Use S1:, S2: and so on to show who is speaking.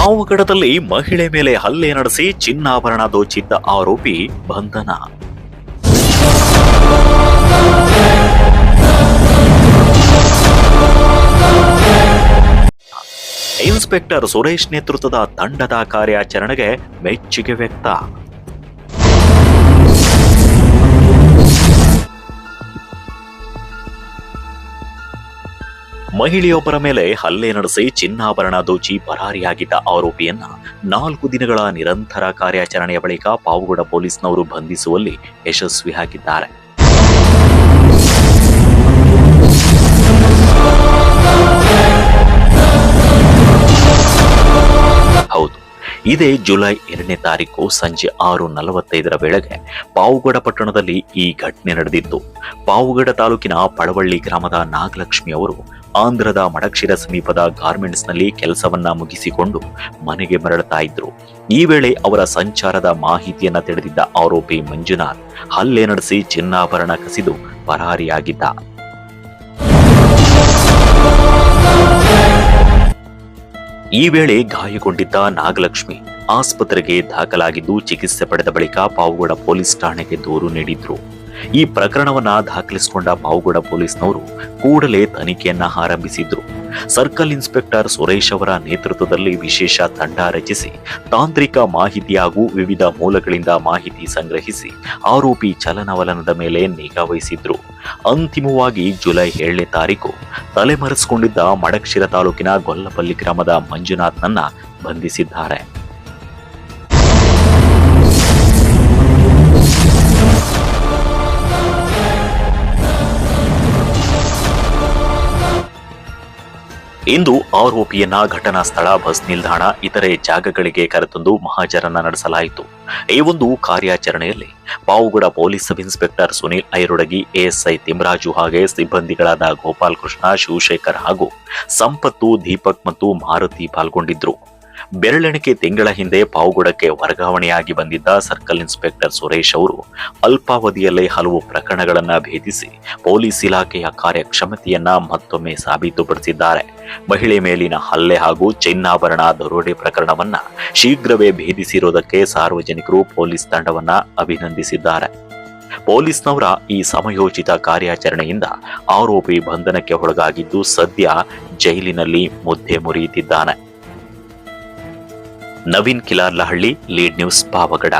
S1: ಪಾವಗಡದಲ್ಲಿ ಮಹಿಳೆ ಮೇಲೆ ಹಲ್ಲೆ ನಡೆಸಿ ಚಿನ್ನಾಭರಣ ದೋಚಿದ್ದ ಆರೋಪಿ ಬಂಧನ. ಇನ್ಸ್ಪೆಕ್ಟರ್ ಸುರೇಶ್ ನೇತೃತ್ವದ ತಂಡದ ಕಾರ್ಯಾಚರಣೆಗೆ ಮೆಚ್ಚುಗೆ ವ್ಯಕ್ತ. ಮಹಿಳೆಯೊಬ್ಬರ ಮೇಲೆ ಹಲ್ಲೆ ನಡೆಸಿ ಚಿನ್ನಾಭರಣ ದೋಚಿ ಪರಾರಿಯಾಗಿದ್ದ ಆರೋಪಿಯನ್ನ 4 ದಿನಗಳ ನಿರಂತರ ಕಾರ್ಯಾಚರಣೆಯ ಬಳಿಕ ಪಾವಗಡ ಪೊಲೀಸ್ನವರು ಬಂಧಿಸುವಲ್ಲಿ ಯಶಸ್ವಿಯಾಗಿದ್ದಾರೆ. ಹೌದು, ಇದೇ ಜುಲೈ 2ನೇ ತಾರೀಕು ಸಂಜೆ 6:45 ವೇಳೆಗೆ ಪಾವಗಡ ಪಟ್ಟಣದಲ್ಲಿ ಈ ಘಟನೆ ನಡೆದಿತ್ತು. ಪಾವಗಡ ತಾಲೂಕಿನ ಪಡವಳ್ಳಿ ಗ್ರಾಮದ ನಾಗಲಕ್ಷ್ಮಿ ಅವರು ಆಂಧ್ರದ ಮಡಕ್ಷಿರ ಸಮೀಪದ ಗಾರ್ಮೆಂಟ್ಸ್ ನಲ್ಲಿ ಕೆಲಸವನ್ನ ಮುಗಿಸಿಕೊಂಡು ಮನೆಗೆ ಮರಳುತ್ತಾ ಇದ್ರು. ಈ ವೇಳೆ ಅವರ ಸಂಚಾರದ ಮಾಹಿತಿಯನ್ನ ತಿಳಿದಿದ್ದ ಆರೋಪಿ ಮಂಜುನಾಥ್ ಹಲ್ಲೆ ನಡೆಸಿ ಚಿನ್ನಾಭರಣ ಕಸಿದು ಪರಾರಿಯಾಗಿದ್ದ. ಈ ವೇಳೆ ಗಾಯಗೊಂಡಿದ್ದ ನಾಗಲಕ್ಷ್ಮಿ ಆಸ್ಪತ್ರೆಗೆ ದಾಖಲಾಗಿದ್ದು ಚಿಕಿತ್ಸೆ ಪಡೆದ ಬಳಿಕ ಪಾವಗಡ ಪೊಲೀಸ್ ಠಾಣೆಗೆ ದೂರು ನೀಡಿದ್ರು. ಈ ಪ್ರಕರಣವನ್ನ ದಾಖಲಿಸಿಕೊಂಡ ಪಾವಗಡ ಪೊಲೀಸ್ನವರು ಕೂಡಲೇ ತನಿಖೆಯನ್ನ ಆರಂಭಿಸಿದ್ರು. ಸರ್ಕಲ್ ಇನ್ಸ್ಪೆಕ್ಟರ್ ಸುರೇಶ್ ಅವರ ನೇತೃತ್ವದಲ್ಲಿ ವಿಶೇಷ ತಂಡ ರಚಿಸಿ ತಾಂತ್ರಿಕ ಮಾಹಿತಿ ಹಾಗೂ ವಿವಿಧ ಮೂಲಗಳಿಂದ ಮಾಹಿತಿ ಸಂಗ್ರಹಿಸಿ ಆರೋಪಿ ಚಲನವಲನದ ಮೇಲೆ ನಿಗಾ ವಹಿಸಿದ್ರು. ಅಂತಿಮವಾಗಿ ಜುಲೈ 7ನೇ ತಾರೀಕು ತಲೆಮರೆಸಿಕೊಂಡಿದ್ದ ಮಡಕ್ಷಿರ ತಾಲೂಕಿನ ಗೊಲ್ಲಪಲ್ಲಿ ಗ್ರಾಮದ ಮಂಜುನಾಥ್ನನ್ನ ಬಂಧಿಸಿದ್ದಾರೆ. ಇಂದು ಆರೋಪಿಯನ್ನ ಘಟನಾ ಸ್ಥಳ, ಬಸ್ ನಿಲ್ದಾಣ, ಇತರೆ ಜಾಗಗಳಿಗೆ ಕರೆತಂದು ಮಹಾಜರನ್ನ ನಡೆಸಲಾಯಿತು. ಈ ಒಂದು ಕಾರ್ಯಾಚರಣೆಯಲ್ಲಿ Pavagada police sub inspector Sunil Airodagi, ASI Thimaraju ಹಾಗೆ ಸಿಬ್ಬಂದಿಗಳಾದ ಗೋಪಾಲ್ ಕೃಷ್ಣ, ಶಿವಶೇಖರ್ ಹಾಗೂ ಸಂಪತ್ತು, ದೀಪಕ್ ಮತ್ತು ಮಾರುತಿ ಪಾಲ್ಗೊಂಡಿದ್ರು. ಬೆರಳೆಣಿಕೆ ತಿಂಗಳ ಹಿಂದೆ ಪಾವಗಡಕ್ಕೆ ವರ್ಗಾವಣೆಯಾಗಿ ಬಂದಿದ್ದ ಸರ್ಕಲ್ ಇನ್ಸ್ಪೆಕ್ಟರ್ ಸುರೇಶ್ ಅವರು ಅಲ್ಪಾವಧಿಯಲ್ಲೇ ಹಲವು ಪ್ರಕರಣಗಳನ್ನ ಭೇದಿಸಿ ಪೊಲೀಸ್ ಇಲಾಖೆಯ ಕಾರ್ಯಕ್ಷಮತೆಯನ್ನ ಮತ್ತೊಮ್ಮೆ ಸಾಬೀತುಪಡಿಸಿದ್ದಾರೆ. ಮಹಿಳೆ ಮೇಲಿನ ಹಲ್ಲೆ ಹಾಗೂ ಚಿನ್ನಾಭರಣ ದರೋಡೆ ಪ್ರಕರಣವನ್ನ ಶೀಘ್ರವೇ ಭೇದಿಸಿರುವುದಕ್ಕೆ ಸಾರ್ವಜನಿಕರು ಪೊಲೀಸ್ ತಂಡವನ್ನ ಅಭಿನಂದಿಸಿದ್ದಾರೆ. ಪೊಲೀಸ್ನವರ ಈ ಸಮಯೋಚಿತ ಕಾರ್ಯಾಚರಣೆಯಿಂದ ಆರೋಪಿ ಬಂಧನಕ್ಕೆ ಒಳಗಾಗಿದ್ದು ಸದ್ಯ ಜೈಲಿನಲ್ಲಿ ಮುದ್ದೆ ಮುರಿಯುತ್ತಿದ್ದಾನೆ. Naveen Kilarlahalli, lead news, Pavagada.